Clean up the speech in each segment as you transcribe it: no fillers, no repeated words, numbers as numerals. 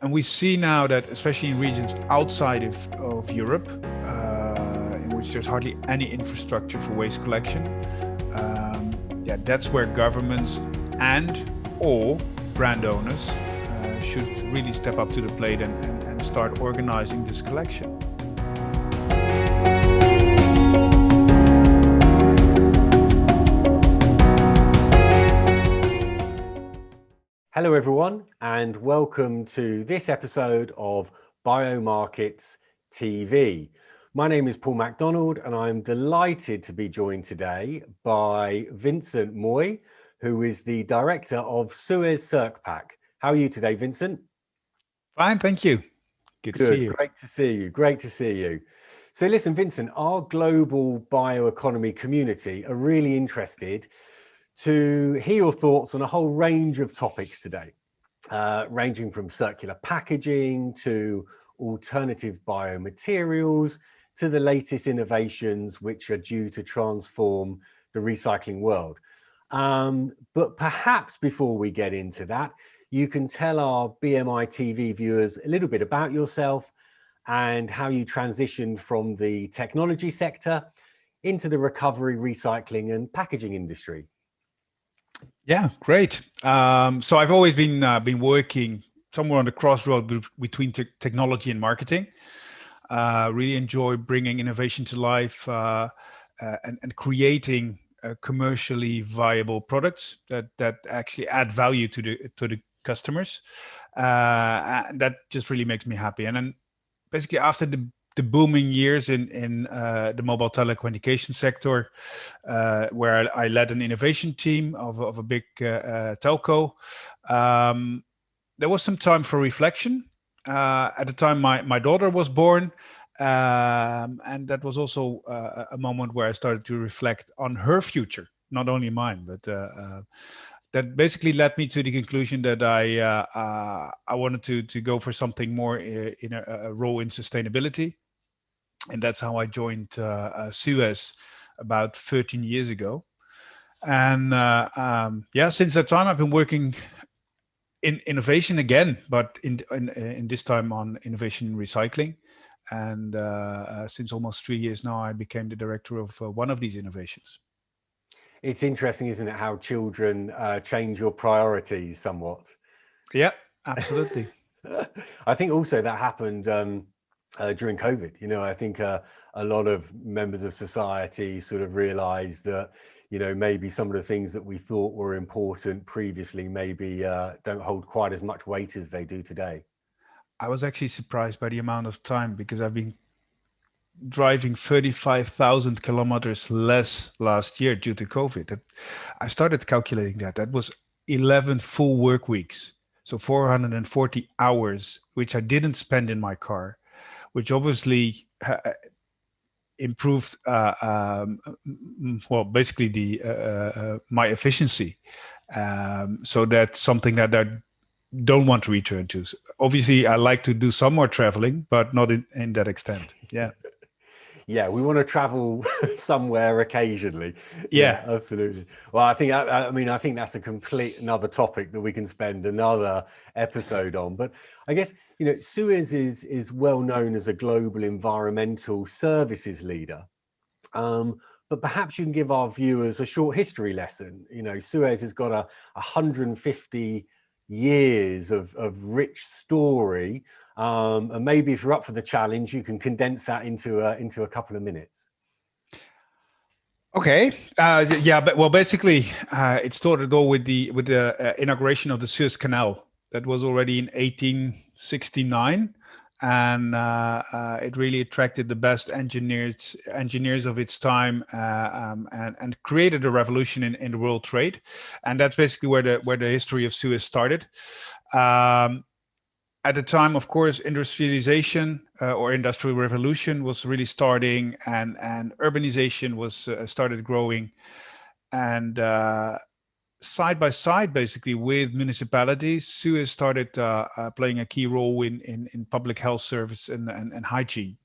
And we see now that, especially in regions outside of Europe, in which there's hardly any infrastructure for waste collection, that's where governments and or brand owners should really step up to the plate and start organizing this collection. Hello everyone, and welcome to this episode of Biomarkets TV. My name is Paul MacDonald, and I'm delighted to be joined today by Vincent Mooij, who is the director of SUEZ.circpack. How are you today, Vincent? Fine, thank you. Good to see you. Great to see you. Great to see you. So listen, Vincent, our global bioeconomy community are really interested to hear your thoughts on a whole range of topics today, ranging from circular packaging to alternative biomaterials to the latest innovations which are due to transform the recycling world. But perhaps before we get into that, you can tell our BMI TV viewers a little bit about yourself and how you transitioned from the technology sector into the recovery, recycling and packaging industry. Yeah, great. So I've always been working somewhere on the crossroad between technology and marketing. Really enjoy bringing innovation to life and creating commercially viable products that actually add value to the customers. And that just really makes me happy. And then basically after the booming years in the mobile telecommunication sector, where I led an innovation team of a big telco, there was some time for reflection. At the time, my daughter was born, and that was also a moment where I started to reflect on her future, not only mine, but that basically led me to the conclusion that I wanted to go for something more in a role in sustainability. And that's how I joined SUEZ about 13 years ago. And since that time, I've been working in innovation again, but in this time on innovation in recycling. And since almost 3 years now, I became the director of one of these innovations. It's interesting, isn't it, how children change your priorities somewhat? Yeah, absolutely. I think also that happened during COVID. You know, I think a lot of members of society sort of realized that, you know, maybe some of the things that we thought were important previously maybe don't hold quite as much weight as they do today. I was actually surprised by the amount of time, because I've been driving 35,000 kilometers less last year due to COVID. I started calculating that was 11 full work weeks. So 440 hours, which I didn't spend in my car, which obviously improved, basically my efficiency. So that's something that I don't want to return to. So obviously, I like to do some more traveling, but not in that extent. Yeah. Yeah, we want to travel somewhere occasionally. Yeah, absolutely. Well, I think I think that's a complete another topic that we can spend another episode on. But I guess, you know, SUEZ is well known as a global environmental services leader. But perhaps you can give our viewers a short history lesson. You know, SUEZ has got 150 years of rich story. And maybe if you're up for the challenge, you can condense that into a couple of minutes. Okay. Basically, it started all with the inauguration of the Suez Canal. That was already in 1869, and it really attracted the best engineers of its time, and created a revolution in the world trade. And that's basically where the history of Suez started. At the time, of course, industrialization or industrial revolution was really starting, and urbanization was started growing, and side by side, basically, with municipalities, SUEZ started playing a key role in public health service and hygiene,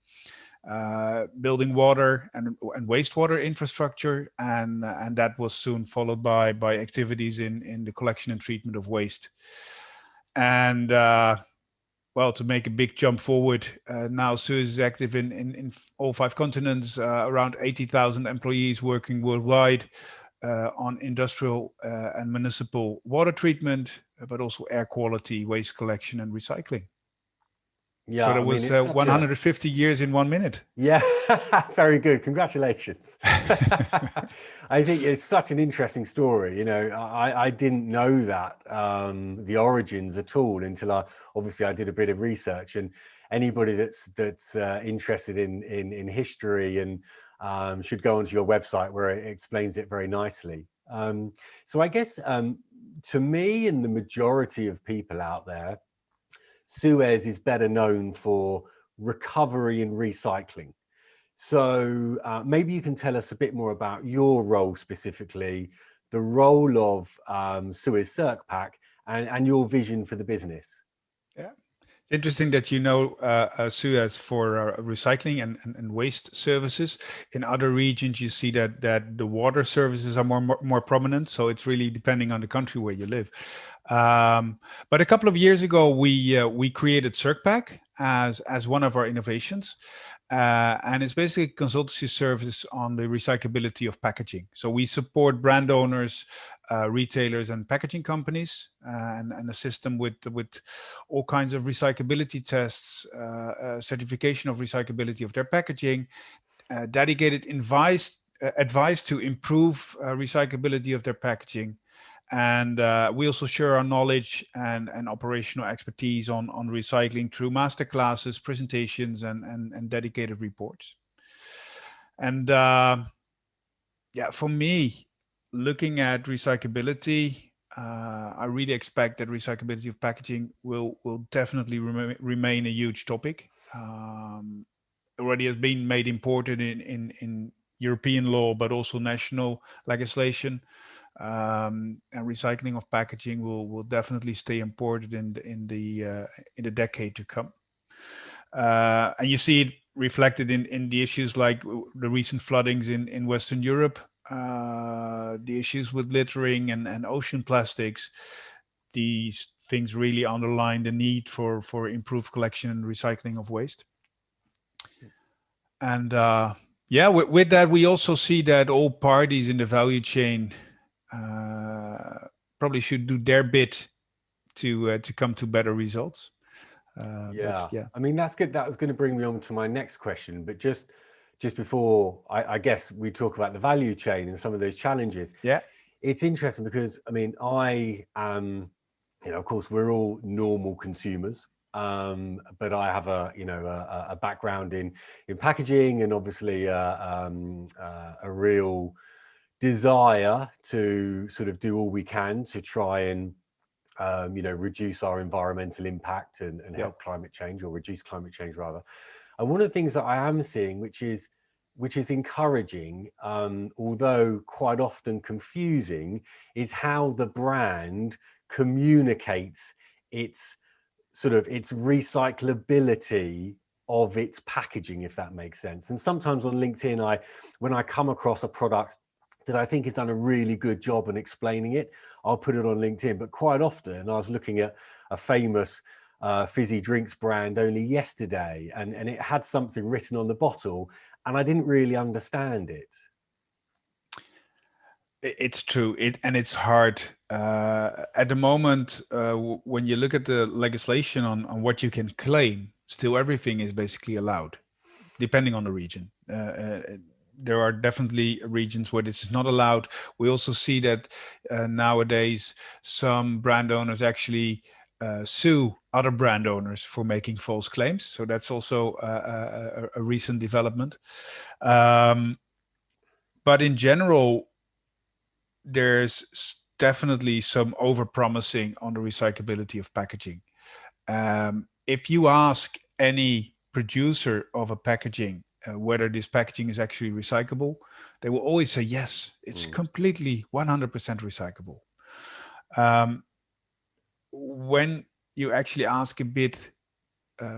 building water and wastewater infrastructure, and that was soon followed by activities in the collection and treatment of waste. And well, to make a big jump forward, now SUEZ is active in all 5 continents, around 80,000 employees working worldwide on industrial and municipal water treatment, but also air quality, waste collection and recycling. Yeah, So that I mean, was it's such 150 years in 1 minute. Yeah, very good. Congratulations. I think it's such an interesting story. You know, I didn't know that, the origins at all until obviously I did a bit of research, and anybody that's interested in history and should go onto your website where it explains it very nicely. So I guess to me and the majority of people out there, SUEZ is better known for recovery and recycling. So maybe you can tell us a bit more about your role specifically, the role of SUEZ.circpack and your vision for the business. Yeah. It's interesting that you know SUEZ for recycling and waste services. In other regions, you see that the water services are more prominent. So it's really depending on the country where you live. But a couple of years ago, we created SUEZ.circpack as one of our innovations. And it's basically a consultancy service on the recyclability of packaging. So we support brand owners, retailers and packaging companies, and assist them with all kinds of recyclability tests, certification of recyclability of their packaging, dedicated advice to improve recyclability of their packaging. And we also share our knowledge and operational expertise on recycling through masterclasses, presentations, and dedicated reports. And yeah, for me, looking at recyclability, I really expect that recyclability of packaging will definitely remain a huge topic. Already has been made important in European law, but also national legislation. And recycling of packaging will definitely stay important in the decade to come. And you see it reflected in the issues like the recent floodings in Western Europe, the issues with littering and ocean plastics. These things really underline the need for improved collection and recycling of waste. And yeah, with that, we also see that all parties in the value chain probably should do their bit to come to better results. Yeah. But yeah, I mean, that's good. That was going to bring me on to my next question, but just before I guess we talk about the value chain and some of those challenges. yeah, It's interesting because I mean, I am, you know, of course, we're all normal consumers, but I have a background in packaging and obviously a real desire to sort of do all we can to try and reduce our environmental impact and help climate change, or reduce climate change rather. And one of the things that I am seeing, which is encouraging, although quite often confusing, is how the brand communicates its recyclability of its packaging, if that makes sense. And sometimes on LinkedIn, when I come across a product that I think has done a really good job in explaining it, I'll put it on LinkedIn. But quite often, I was looking at a famous fizzy drinks brand only yesterday, and it had something written on the bottle, and I didn't really understand it. it's true. And it's hard at the moment when you look at the legislation on what you can claim. Still, everything is basically allowed, depending on the region. There are definitely regions where this is not allowed. We also see that nowadays some brand owners actually sue other brand owners for making false claims. So that's also a recent development. But in general, there's definitely some overpromising on the recyclability of packaging. If you ask any producer of a packaging whether this packaging is actually recyclable, they will always say, yes, it's completely 100% recyclable. When you actually ask a bit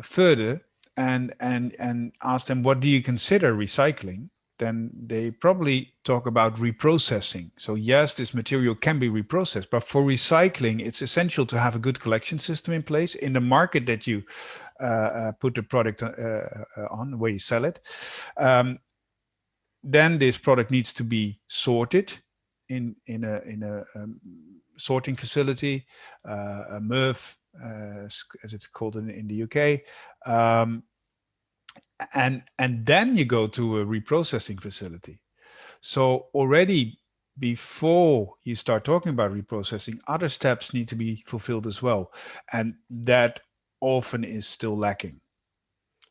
further and ask them, what do you consider recycling? then they probably talk about reprocessing. So yes, this material can be reprocessed, but for recycling, it's essential to have a good collection system in place in the market that you put the product on, where you sell it. Then this product needs to be sorted in a sorting facility, a MRF, as it's called in the UK. And then you go to a reprocessing facility. So already before you start talking about reprocessing, other steps need to be fulfilled as well. And that often is still lacking.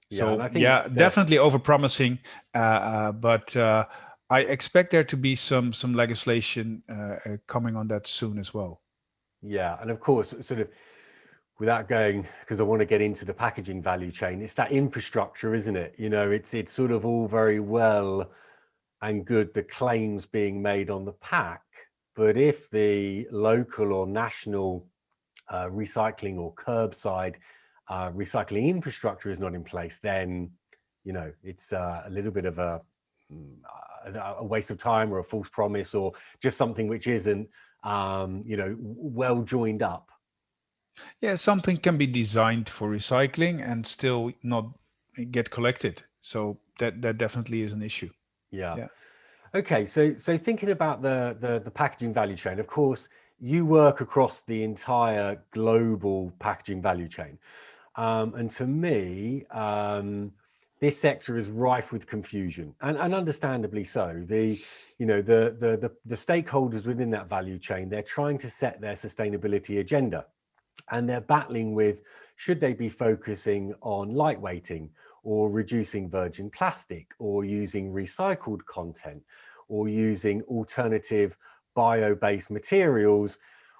Yeah, So and I think yeah, definitely overpromising, but I expect there to be some legislation coming on that soon as well. Yeah, and of course, sort of without going, because I want to get into the packaging value chain, it's that infrastructure, isn't it? You know, it's sort of all very well and good, the claims being made on the pack, but if the local or national recycling or curbside recycling infrastructure is not in place, then, you know, it's a little bit of a waste of time or a false promise, or just something which isn't, you know, well joined up. Yeah, something can be designed for recycling and still not get collected. So that definitely is an issue. Yeah. Yeah. Okay, so thinking about the packaging value chain, of course, you work across the entire global packaging value chain. And to me, this sector is rife with confusion, and understandably so. You know, the stakeholders within that value chain, they're trying to set their sustainability agenda, and they're battling with, should they be focusing on lightweighting, or reducing virgin plastic, or using recycled content, or using alternative bio-based materials,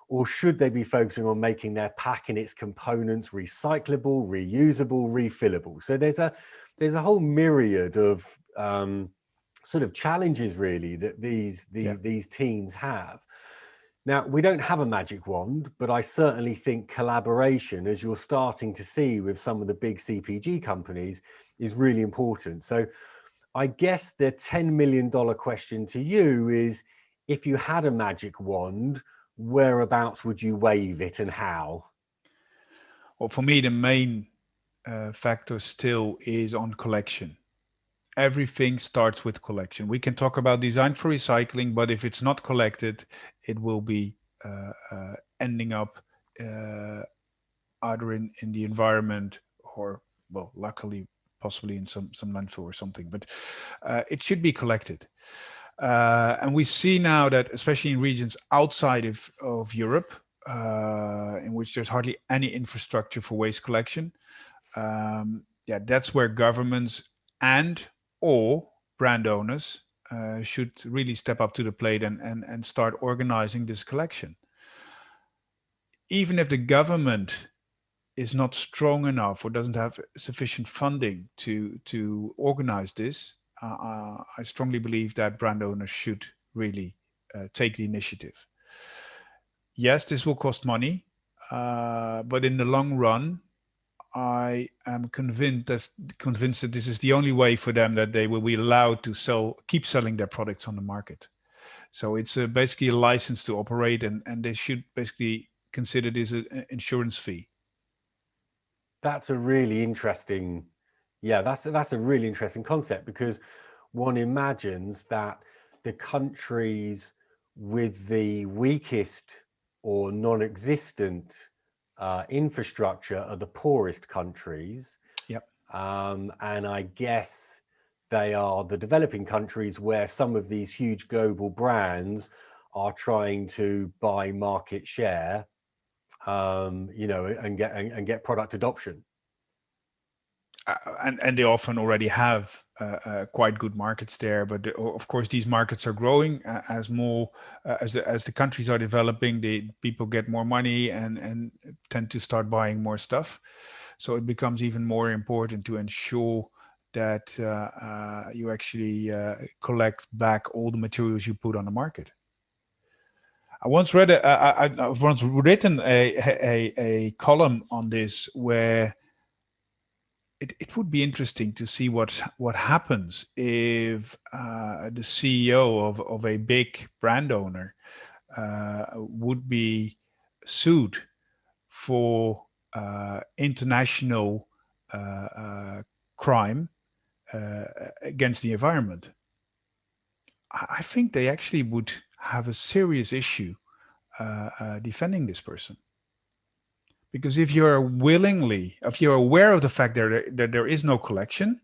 or should they be focusing on making their pack and its components recyclable, reusable, refillable? So there's a whole myriad of sort of challenges really that these teams have. Now, we don't have a magic wand, but I certainly think collaboration, as you're starting to see with some of the big CPG companies, is really important. So I guess the $10 million question to you is, if you had a magic wand, whereabouts would you wave it and how? Well, for me, the main factor still is on collection. Everything starts with collection. We can talk about design for recycling, but if it's not collected, it will be ending up either in the environment, or, well, luckily, possibly in some landfill or something. But it should be collected. And we see now that, especially in regions outside of Europe, in which there's hardly any infrastructure for waste collection, yeah, that's where governments and or brand owners should really step up to the plate and start organizing this collection. Even if the government is not strong enough or doesn't have sufficient funding to organize this, I strongly believe that brand owners should really take the initiative. Yes, this will cost money, but in the long run, I am convinced that this is the only way for them, that they will be allowed to keep selling their products on the market. So it's basically a license to operate, and they should basically consider this an insurance fee. That's a really interesting, yeah, that's a really interesting concept, because one imagines that the countries with the weakest or non-existent infrastructure are the poorest countries. Yep. And I guess they are the developing countries where some of these huge global brands are trying to buy market share, you know, and get product adoption. And they often already have quite good markets there, but of course these markets are growing as more as the countries are developing. The people get more money and tend to start buying more stuff, so it becomes even more important to ensure that you actually collect back all the materials you put on the market. I once read I've once written a column on this, where it would be interesting to see what happens if the CEO of a big brand owner would be sued for international crime against the environment. I think they actually would have a serious issue defending this person. Because if you're aware of the fact that there is no collection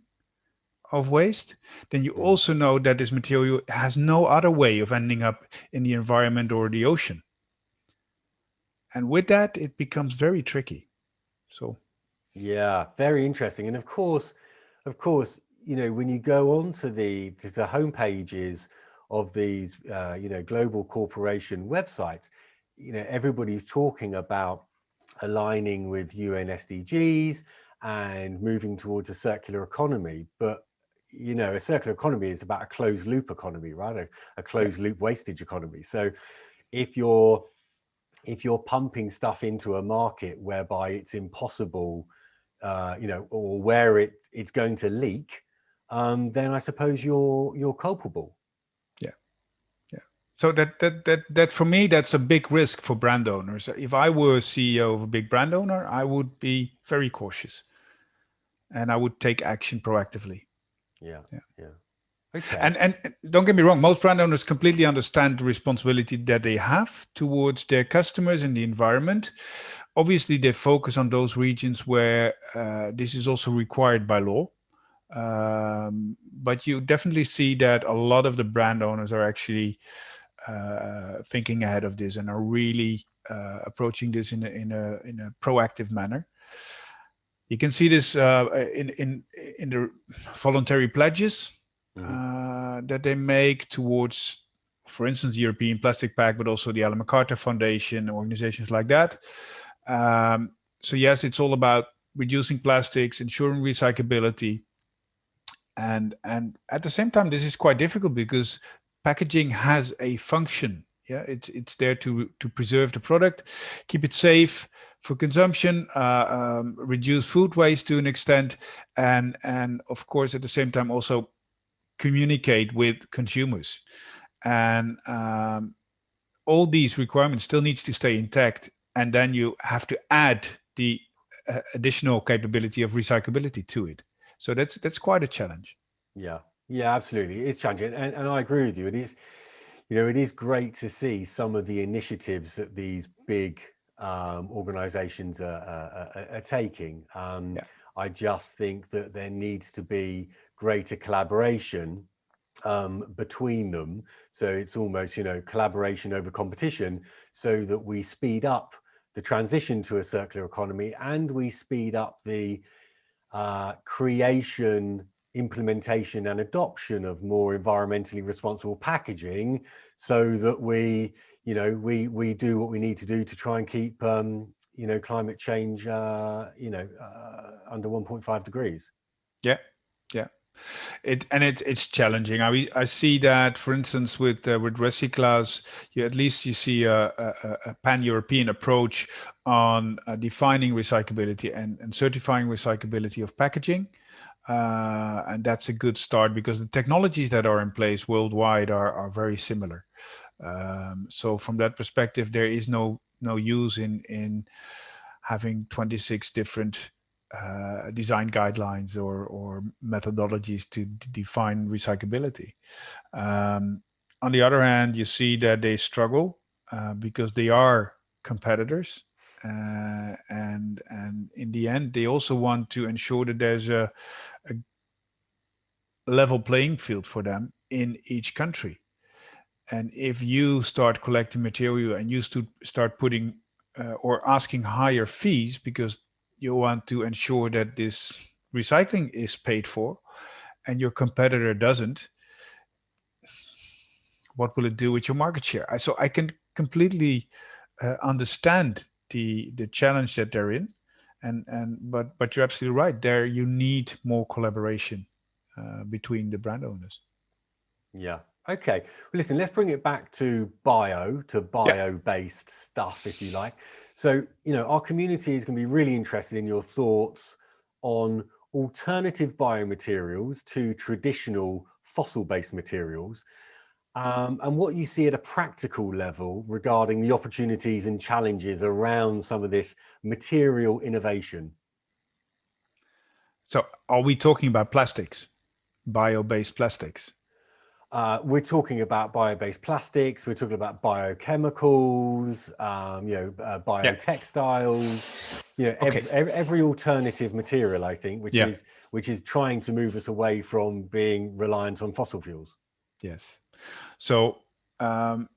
of waste, then you also know that this material has no other way of ending up in the environment or the ocean. And with that, it becomes very tricky. So, yeah, very interesting. And of course, when you go on to the home pages of these, global corporation websites, everybody's talking about aligning with UN SDGs and moving towards a circular economy. But, a circular economy is about a closed loop economy, right? A closed loop wastage economy. So if you're pumping stuff into a market whereby it's impossible, or where it's going to leak, then I suppose you're culpable. So that for me, that's a big risk for brand owners. If I were a CEO of a big brand owner, I would be very cautious, and I would take action proactively. Yeah. Okay. And don't get me wrong, most brand owners completely understand the responsibility that they have towards their customers and the environment. Obviously, they focus on those regions where this is also required by law. But you definitely see that a lot of the brand owners are actually thinking ahead of this and are really approaching this in a proactive manner. You can see this in the voluntary pledges that they make towards, for instance, the European Plastic Pact, but also the Ellen MacArthur Foundation, organizations like that. So yes, it's all about reducing plastics, ensuring recyclability, and at the same time, this is quite difficult because packaging has a function. Yeah, it's there to preserve the product, keep it safe for consumption, reduce food waste to an extent, and of course at the same time also communicate with consumers. And all these requirements still needs to stay intact, and then you have to add the additional capability of recyclability to it. So that's quite a challenge. Yeah, absolutely. It's challenging, and I agree with you. It is, it is great to see some of the initiatives that these big organizations are taking. I just think that there needs to be greater collaboration between them. So it's almost, collaboration over competition, so that we speed up the transition to a circular economy and we speed up the creation, implementation and adoption of more environmentally responsible packaging, so that we do what we need to do to try and keep climate change under 1.5 degrees. Yeah. It's challenging. I see that, for instance, with Recycla's, you see a pan-European approach on defining recyclability and certifying recyclability of packaging. And that's a good start because the technologies that are in place worldwide are very similar. So from that perspective, there is no use in having 26 different design guidelines or methodologies to define recyclability. On the other hand, you see that they struggle because they are competitors. And in the end, they also want to ensure that there's a level playing field for them in each country. And if you start collecting material and you start putting or asking higher fees because you want to ensure that this recycling is paid for and your competitor doesn't, what will it do with your market share? So I can completely understand the challenge that they're in, but you're absolutely right. There you need more collaboration between the brand owners. Yeah. Okay. Well, listen, let's bring it back to bio-based stuff, if you like. So, our community is going to be really interested in your thoughts on alternative biomaterials to traditional fossil-based materials, and what you see at a practical level regarding the opportunities and challenges around some of this material innovation. So are we talking about plastics, bio-based plastics? We're talking about bio-based plastics. We're talking about biochemicals, biotextiles. Okay. Every alternative material, I think, which is trying to move us away from being reliant on fossil fuels. Yes. So from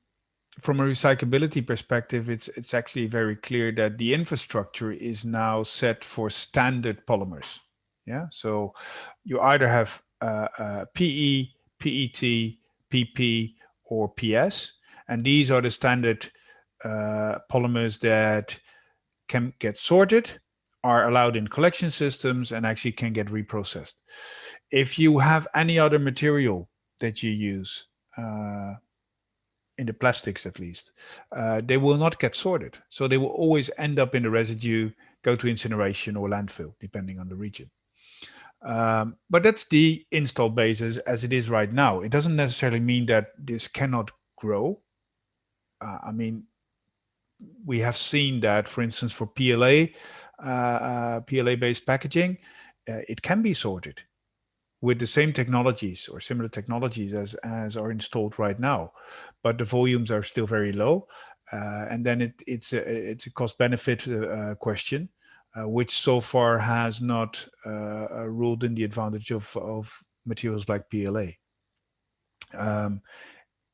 a recyclability perspective, it's actually very clear that the infrastructure is now set for standard polymers. Yeah. So you either have PE, PET, PP, or PS, and these are the standard polymers that can get sorted, are allowed in collection systems, and actually can get reprocessed. If you have any other material that you use, in the plastics at least, they will not get sorted. So they will always end up in the residue, go to incineration or landfill, depending on the region. But that's the install base as it is right now. It doesn't necessarily mean that this cannot grow. I mean, we have seen that, for instance, for PLA, PLA-based packaging, it can be sorted with the same technologies or similar technologies as are installed right now, but the volumes are still very low, and then it's a cost-benefit question, which so far has not ruled in the advantage of materials like PLA.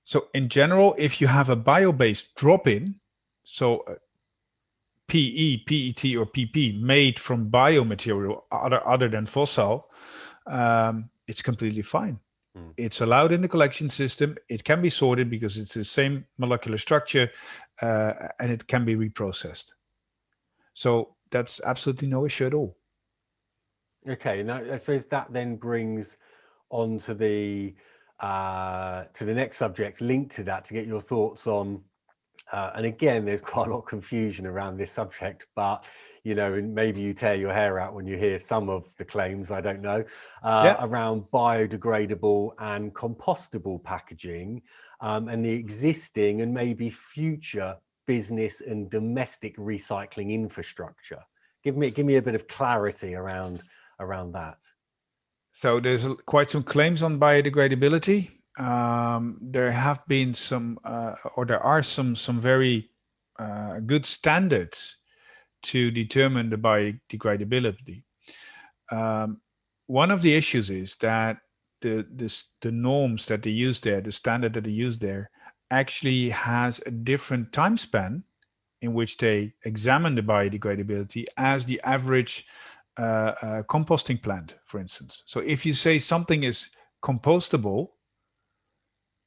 So in general, if you have a bio-based drop-in, so PE, PET, or PP made from biomaterial other than fossil, it's completely fine. It's allowed in the collection system. It can be sorted because it's the same molecular structure, and it can be reprocessed. So that's absolutely no issue at all. Okay, and I suppose that then brings on to the next subject linked to that, to get your thoughts on. And again, there's quite a lot of confusion around this subject, but maybe you tear your hair out when you hear some of the claims, I don't know, around biodegradable and compostable packaging, and the existing and maybe future business and domestic recycling infrastructure. Give me a bit of clarity around that. So there's quite some claims on biodegradability. There have been some, or there are some very good standards to determine the biodegradability. One of the issues is that the norms that they use there, the standard that they use there, actually has a different time span in which they examine the biodegradability as the average composting plant, for instance. So if you say something is compostable,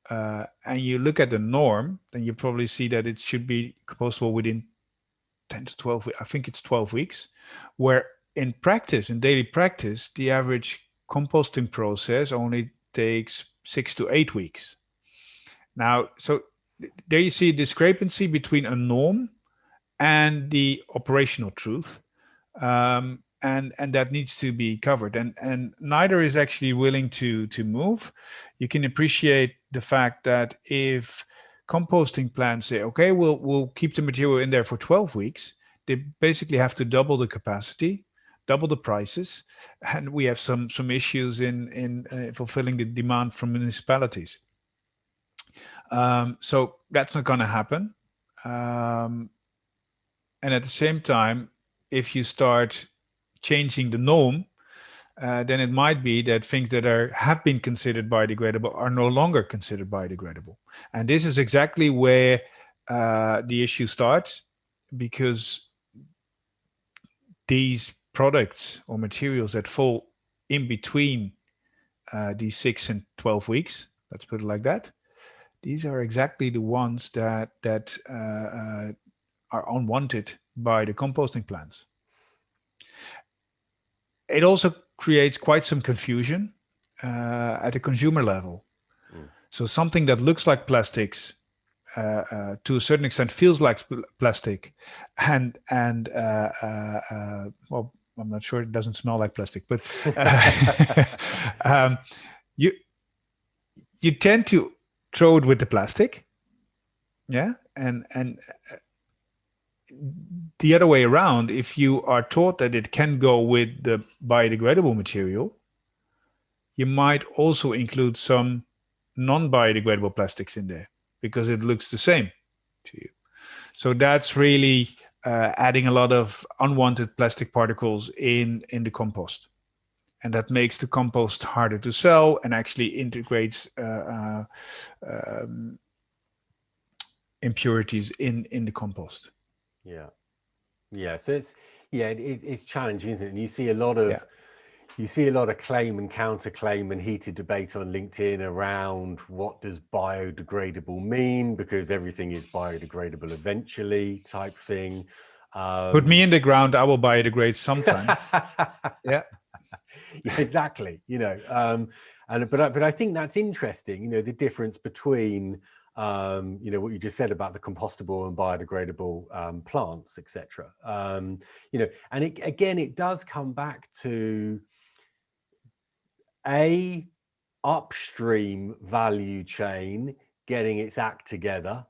and you look at the norm, then you probably see that it should be compostable within 10 to 12 weeks. I think it's 12 weeks, where in practice, in daily practice, the average composting process only takes 6 to 8 weeks. Now, so there you see a discrepancy between a norm and the operational truth. And that needs to be covered, and neither is actually willing to move. You can appreciate the fact that if composting plants say, okay, we'll keep the material in there for 12 weeks, they basically have to double the capacity, double the prices, and we have some issues in fulfilling the demand from municipalities. So that's not going to happen. And at the same time, if you start changing the norm, then it might be that things that have been considered biodegradable are no longer considered biodegradable. And this is exactly where the issue starts, because these products or materials that fall in between these 6 and 12 weeks, let's put it like that, these are exactly the ones that are unwanted by the composting plants. It also creates quite some confusion at the consumer level. So something that looks like plastics, to a certain extent feels like plastic, and I'm not sure, it doesn't smell like plastic, but you tend to throw it with the plastic. Yeah. And the other way around, if you are taught that it can go with the biodegradable material, you might also include some non-biodegradable plastics in there because it looks the same to you. So that's really adding a lot of unwanted plastic particles in the compost. And that makes the compost harder to sell and actually integrates impurities in the compost. Yeah. So it's challenging, isn't it? And you see a lot of claim and counterclaim and heated debate on LinkedIn around what does biodegradable mean, because everything is biodegradable eventually type thing. Put me in the ground, I will biodegrade sometime. Yeah, exactly. But I think that's interesting. The difference between what you just said about the compostable and biodegradable plants, etc. And it does come back to a upstream value chain getting its act together,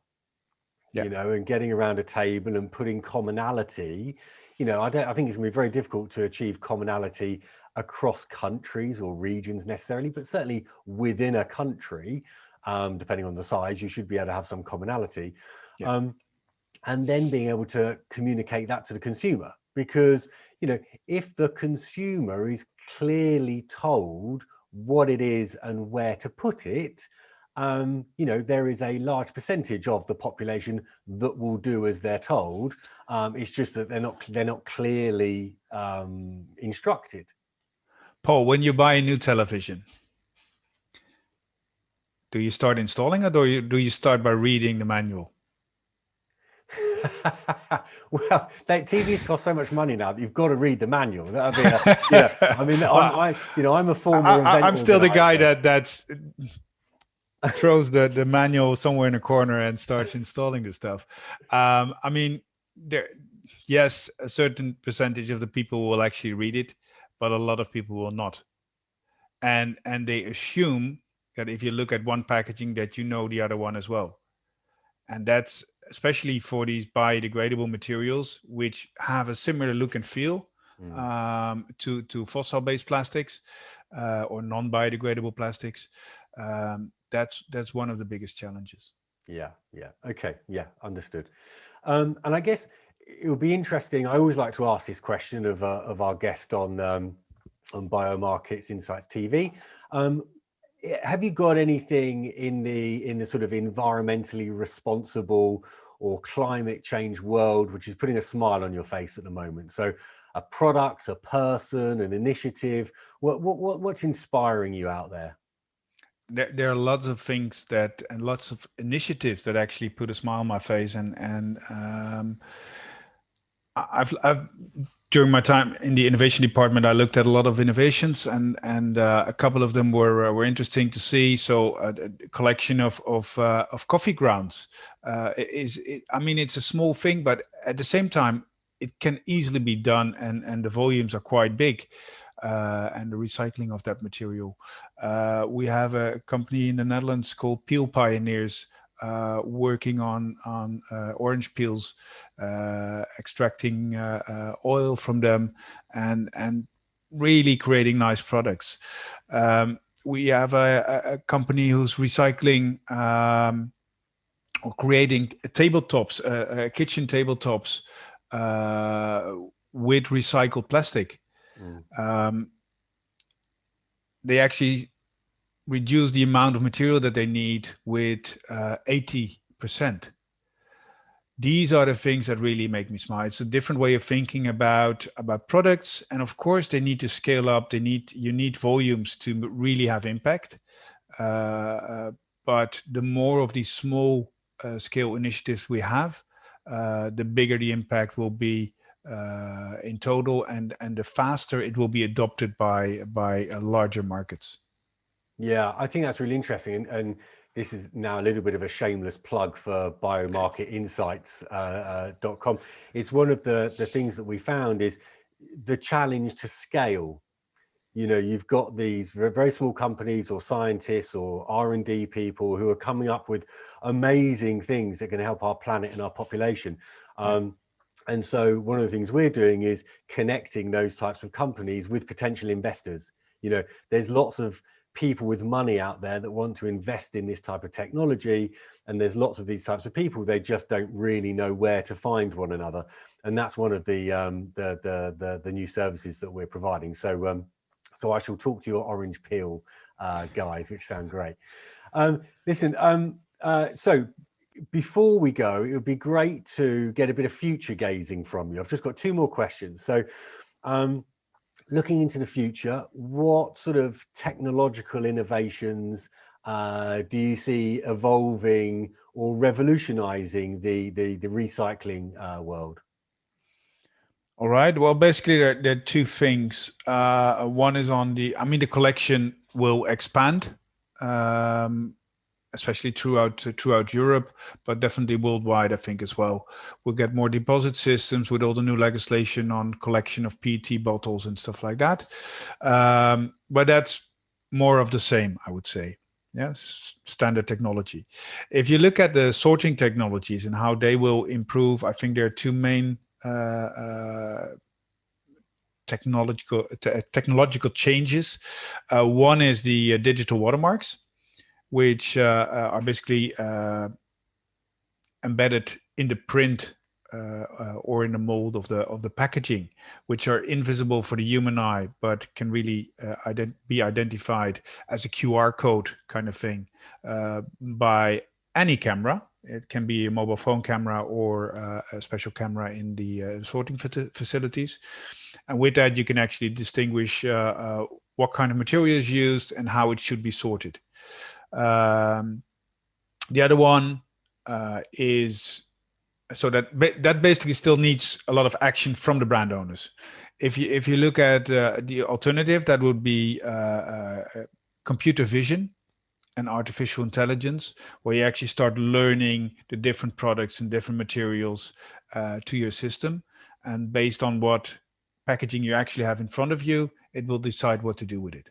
and getting around a table and putting commonality. I think it's gonna be very difficult to achieve commonality across countries or regions necessarily, but certainly within a country, depending on the size, you should be able to have some commonality. And then being able to communicate that to the consumer, because if the consumer is clearly told what it is and where to put it, there is a large percentage of the population that will do as they're told. It's just that they're not clearly instructed. Paul, when you buy a new television, do you start installing it, or do you start by reading the manual? Well, TVs cost so much money now that you've got to read the manual. That'd be I'm a former I'm still the guy that throws the manual somewhere in a corner and starts installing the stuff. Yes, a certain percentage of the people will actually read it, but a lot of people will not. And they assume that if you look at one packaging that you know the other one as well. And that's especially for these biodegradable materials, which have a similar look and feel to fossil-based plastics or non-biodegradable plastics. That's one of the biggest challenges. Yeah. Okay. Yeah, understood. And I guess it would be interesting. I always like to ask this question of our guest on Biomarkets Insights TV. Have you got anything in the sort of environmentally responsible or climate change world which is putting a smile on your face at the moment? So a product, a person, an initiative, what's inspiring you out there? There are lots of things and lots of initiatives that actually put a smile on my face, and I've during my time in the innovation department, I looked at a lot of innovations, and a couple of them were interesting to see. So a collection of coffee grounds it's a small thing, but at the same time, it can easily be done, and the volumes are quite big. And the recycling of that material. We have a company in the Netherlands called Peel Pioneers, working on orange peels, extracting oil from them, and really creating nice products. We have a company who's recycling or creating tabletops, kitchen tabletops with recycled plastic. They actually reduce the amount of material that they need with 80%. These are the things that really make me smile. It's a different way of thinking about products, and of course they need to scale up. You need volumes to really have impact. But the more of these small scale initiatives we have, the bigger the impact will be in total, and the faster it will be adopted by larger markets. Yeah, I think that's really interesting, and this is now a little bit of a shameless plug for biomarketinsights.com. It's one of the things that we found is the challenge to scale. You know, you've got these very small companies or scientists or R&D people who are coming up with amazing things that can help our planet and our population. And so one of the things we're doing is connecting those types of companies with potential investors. You know, there's lots of people with money out there that want to invest in this type of technology, and there's lots of these types of people. They just don't really know where to find one another, and that's one of the new services that we're providing. So so I shall talk to your orange peel guys, which sound great. Listen, so before we go, it would be great to get a bit of future gazing from you. I've just got two more questions. So looking into the future, what sort of technological innovations do you see evolving or revolutionizing the recycling world? All right. Well, basically, there are two things. One is on the collection will expand, especially throughout Europe, but definitely worldwide, I think, as well. We'll get more deposit systems with all the new legislation on collection of PET bottles and stuff like that. But that's more of the same, I would say. Yes, standard technology. If you look at the sorting technologies and how they will improve, I think there are two main technological changes. One is the digital watermarks, which are basically embedded in the print or in the mold of the packaging, which are invisible for the human eye, but can really be identified as a QR code kind of thing by any camera. It can be a mobile phone camera or a special camera in the sorting facilities. And with that, you can actually distinguish what kind of material is used and how it should be sorted. The other one is, so that basically still needs a lot of action from the brand owners. If you look at the alternative, that would be computer vision and artificial intelligence, where you actually start learning the different products and different materials to your system. And based on what packaging you actually have in front of you, it will decide what to do with it.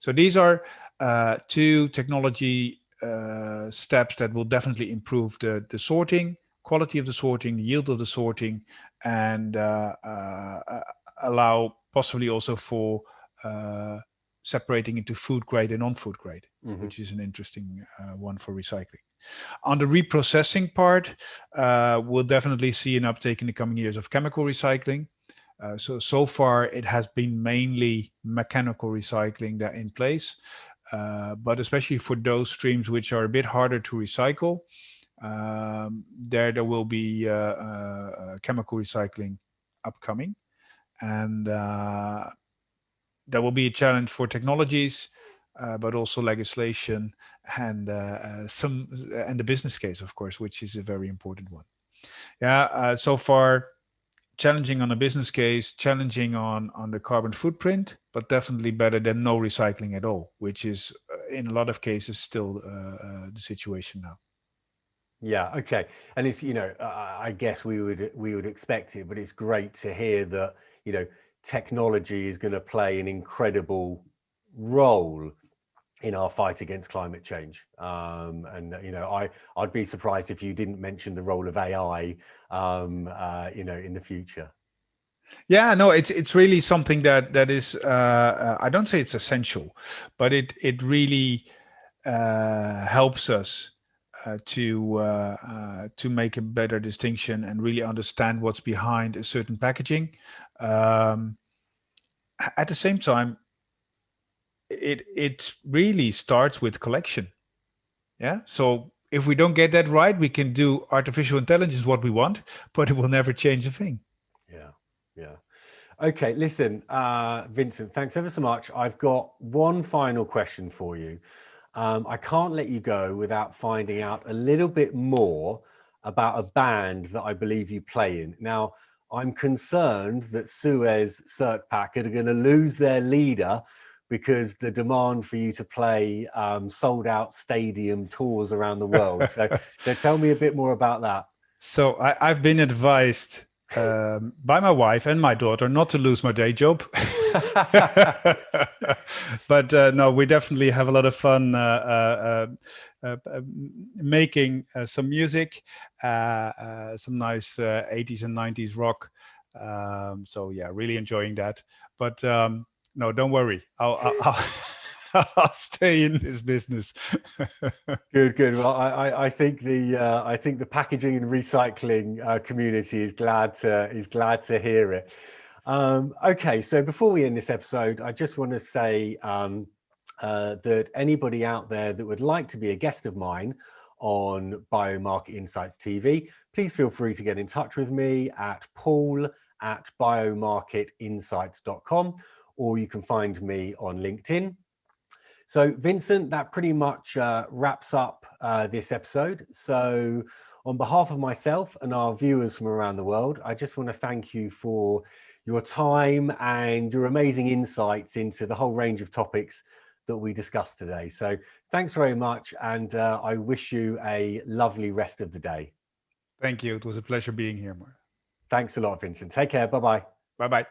So these are two technology steps that will definitely improve the sorting, quality of the sorting, yield of the sorting, and allow possibly also for separating into food grade and non-food grade, which is an interesting one for recycling. On the reprocessing part, we'll definitely see an uptake in the coming years of chemical recycling. So far, it has been mainly mechanical recycling that in place, but especially for those streams which are a bit harder to recycle, there will be chemical recycling upcoming, and there will be a challenge for technologies, but also legislation and the business case, of course, which is a very important one. Yeah, so far challenging on a business case, challenging on the carbon footprint, but definitely better than no recycling at all, which is in a lot of cases still the situation now. Yeah, okay. And it's, you know, I guess we would expect it, but it's great to hear that, you know, technology is going to play an incredible role in our fight against climate change. And, you know, I'd be surprised if you didn't mention the role of AI, you know, in the future. Yeah, no, it's really something that is, I don't say it's essential, but it really helps us to make a better distinction and really understand what's behind a certain packaging. At the same time, it really starts with collection. Yeah. So if we don't get that right, we can do artificial intelligence what we want, but it will never change a thing. Yeah. Yeah. Okay. Listen, Vincent, thanks ever so much. I've got one final question for you. I can't let you go without finding out a little bit more about a band that I believe you play in. Now, I'm concerned that SUEZ.circpack are going to lose their leader because the demand for you to play sold out stadium tours around the world. So tell me a bit more about that. So I've been advised by my wife and my daughter, not to lose my day job. But no, we definitely have a lot of fun making some music, some nice 80s and 90s rock. So yeah, really enjoying that. But no, don't worry. I'll stay in this business. Good, good. Well, I think the packaging and recycling community is glad to hear it. Okay, so before we end this episode, I just want to say that anybody out there that would like to be a guest of mine on Biomarket Insights TV, please feel free to get in touch with me at paul@biomarketinsights.com, or you can find me on LinkedIn. So Vincent, that pretty much wraps up this episode. So on behalf of myself and our viewers from around the world, I just want to thank you for your time and your amazing insights into the whole range of topics that we discussed today. So thanks very much, and I wish you a lovely rest of the day. Thank you. It was a pleasure being here, Mark. Thanks a lot, Vincent. Take care. Bye-bye. Bye-bye.